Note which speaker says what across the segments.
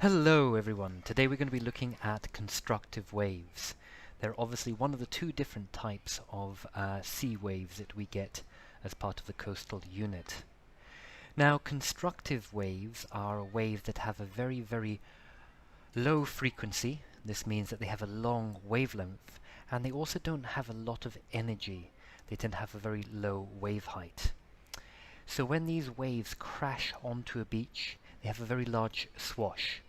Speaker 1: Hello everyone, today we're going to be looking at constructive waves. They're obviously one of the two different types of sea waves that we get as part of the coastal unit. Now constructive waves are waves that have a very low frequency. This means that they have a long wavelength, and they also don't have a lot of energy. They tend to have a very low wave height. So when these waves crash onto a beach, they have a very large swash.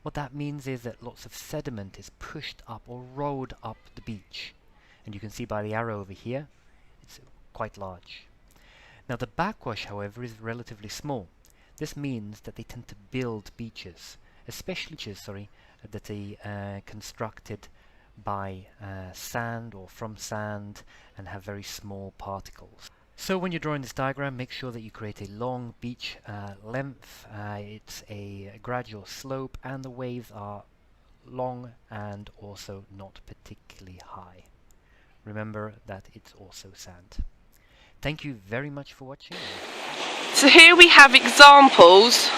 Speaker 1: What that means is that lots of sediment is pushed up or rolled up the beach. And you can see by the arrow over here, it's quite large. Now the backwash, however, is relatively small. This means that they tend to build beaches, especially beaches, that are constructed by sand or from sand and have very small particles. So when you're drawing this diagram, make sure that you create a long beach length. It's a gradual slope and the waves are long and also not particularly high. Remember that it's also sand. Thank you very much for watching.
Speaker 2: So here we have examples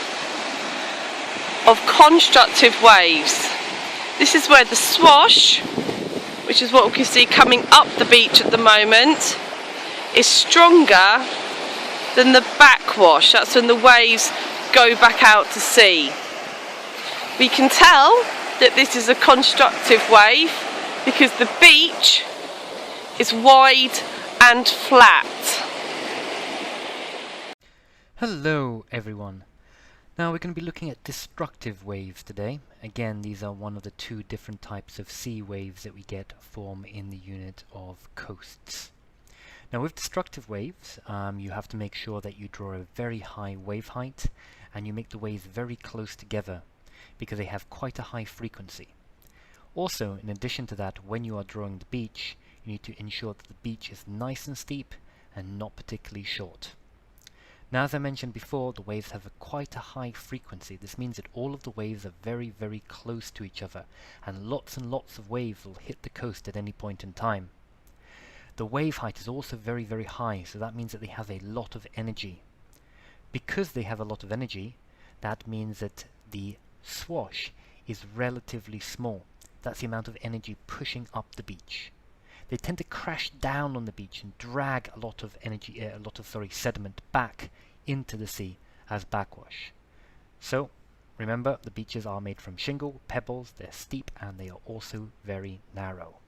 Speaker 2: of constructive waves. This is where the swash, which is what we can see coming up the beach at the moment, is stronger than the backwash. That's when the waves go back out to sea. We can tell that this is a constructive wave because the beach is wide and flat.
Speaker 1: Hello everyone. Now we're going to be looking at destructive waves today. Again, these are one of the two different types of sea waves that we get form in the unit of coasts. Now with destructive waves, you have to make sure that you draw a very high wave height and you make the waves very close together because they have quite a high frequency. Also, in addition to that, when you are drawing the beach, you need to ensure that the beach is nice and steep and not particularly short. Now, as I mentioned before, the waves have quite a high frequency. This means that all of the waves are very close to each other and lots of waves will hit the coast at any point in time. The wave height is also very high, so that means that they have a lot of energy. Because they have a lot of energy, that means that the swash is relatively small. That's the amount of energy pushing up the beach. They tend to crash down on the beach and drag a lot of sediment back into the sea as backwash. So remember, the beaches are made from shingle, pebbles, they're steep, and they are also very narrow.